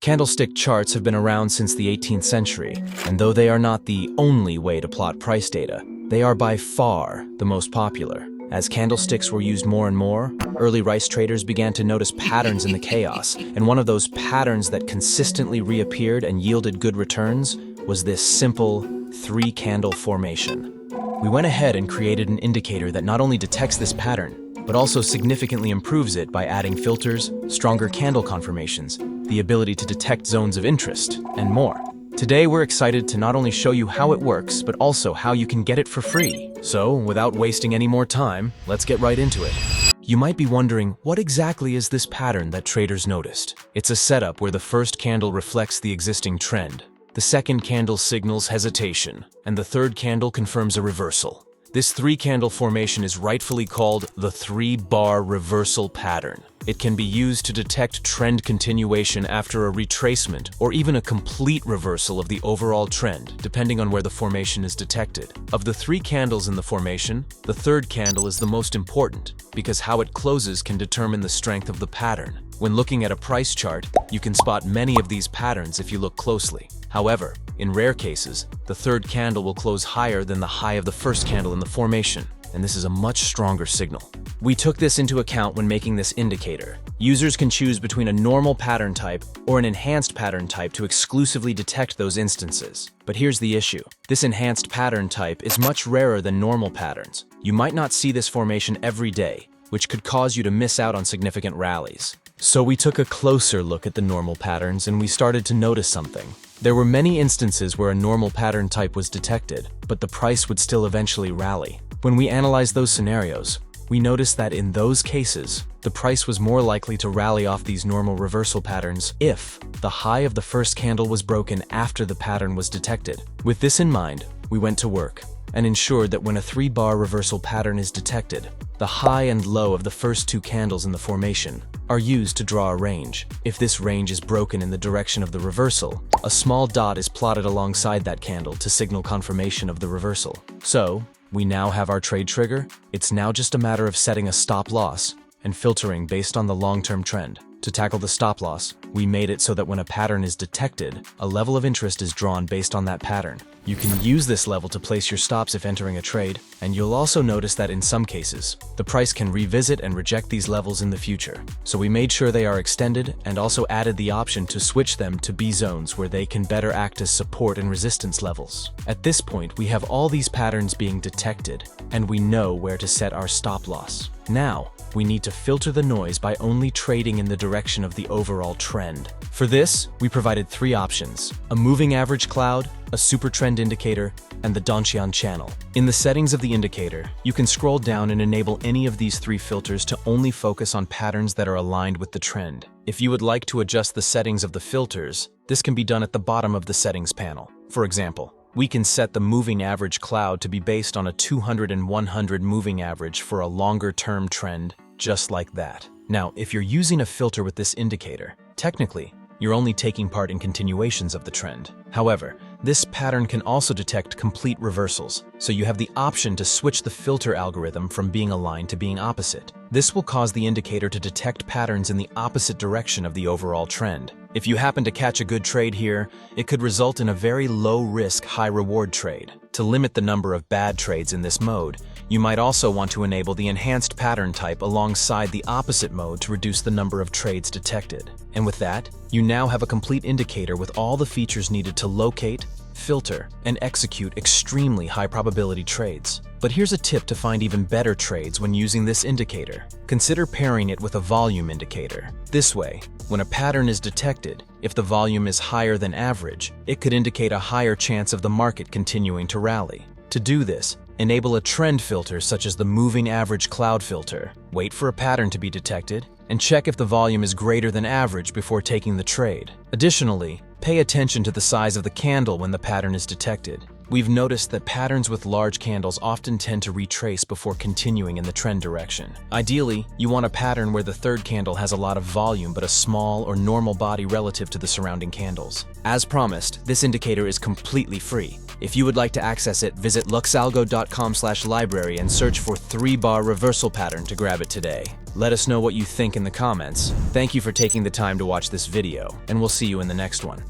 Candlestick charts have been around since the 18th century, and though they are not the only way to plot price data, they are by far the most popular. As candlesticks were used more and more, early rice traders began to notice patterns in the chaos, and one of those patterns that consistently reappeared and yielded good returns was this simple three-candle formation. We went ahead and created an indicator that not only detects this pattern, but also significantly improves it by adding filters, stronger candle confirmations, the ability to detect zones of interest, and more. Today we're excited to not only show you how it works, but also how you can get it for free. So, without wasting any more time, let's get right into it. You might be wondering, what exactly is this pattern that traders noticed? It's a setup where the first candle reflects the existing trend, the second candle signals hesitation, and the third candle confirms a reversal. This three-candle formation is rightfully called the three-bar reversal pattern. It can be used to detect trend continuation after a retracement or even a complete reversal of the overall trend, depending on where the formation is detected. Of the three candles in the formation, the third candle is the most important because how it closes can determine the strength of the pattern. When looking at a price chart, you can spot many of these patterns if you look closely. However, in rare cases, the third candle will close higher than the high of the first candle in the formation, and this is a much stronger signal. We took this into account when making this indicator. Users can choose between a normal pattern type or an enhanced pattern type to exclusively detect those instances. But here's the issue. This enhanced pattern type is much rarer than normal patterns. You might not see this formation every day, which could cause you to miss out on significant rallies. So we took a closer look at the normal patterns and we started to notice something. There were many instances where a normal pattern type was detected, but the price would still eventually rally. When we analyzed those scenarios, we noticed that in those cases, the price was more likely to rally off these normal reversal patterns if the high of the first candle was broken after the pattern was detected. With this in mind, we went to work and ensured that when a three-bar reversal pattern is detected, the high and low of the first two candles in the formation are used to draw a range. If this range is broken in the direction of the reversal, a small dot is plotted alongside that candle to signal confirmation of the reversal. So, we now have our trade trigger. It's now just a matter of setting a stop loss and filtering based on the long-term trend. To tackle the stop loss, we made it so that when a pattern is detected, a level of interest is drawn based on that pattern. You can use this level to place your stops if entering a trade, and you'll also notice that in some cases, the price can revisit and reject these levels in the future. So we made sure they are extended and also added the option to switch them to B zones where they can better act as support and resistance levels. At this point, we have all these patterns being detected, and we know where to set our stop loss. Now, we need to filter the noise by only trading in the direction of the overall trend. For this, we provided three options: a moving average cloud, a super trend indicator, and the Donchian channel. In the settings of the indicator, you can scroll down and enable any of these three filters to only focus on patterns that are aligned with the trend. If you would like to adjust the settings of the filters, this can be done at the bottom of the settings panel. For example, we can set the moving average cloud to be based on a 200 and 100 moving average for a longer-term trend, just like that. Now, if you're using a filter with this indicator, technically, you're only taking part in continuations of the trend. However, this pattern can also detect complete reversals, so you have the option to switch the filter algorithm from being aligned to being opposite. This will cause the indicator to detect patterns in the opposite direction of the overall trend. If you happen to catch a good trade here, it could result in a very low-risk, high-reward trade. To limit the number of bad trades in this mode, you might also want to enable the enhanced pattern type alongside the opposite mode to reduce the number of trades detected. And with that, you now have a complete indicator with all the features needed to locate, filter, and execute extremely high-probability trades. But here's a tip to find even better trades when using this indicator. Consider pairing it with a volume indicator. This way, when a pattern is detected, if the volume is higher than average, it could indicate a higher chance of the market continuing to rally. To do this, enable a trend filter such as the moving average cloud filter. Wait for a pattern to be detected, and check if the volume is greater than average before taking the trade. Additionally, pay attention to the size of the candle when the pattern is detected. We've noticed that patterns with large candles often tend to retrace before continuing in the trend direction. Ideally, you want a pattern where the third candle has a lot of volume but a small or normal body relative to the surrounding candles. As promised, this indicator is completely free. If you would like to access it, visit luxalgo.com/library and search for 3-bar reversal pattern to grab it today. Let us know what you think in the comments. Thank you for taking the time to watch this video, and we'll see you in the next one.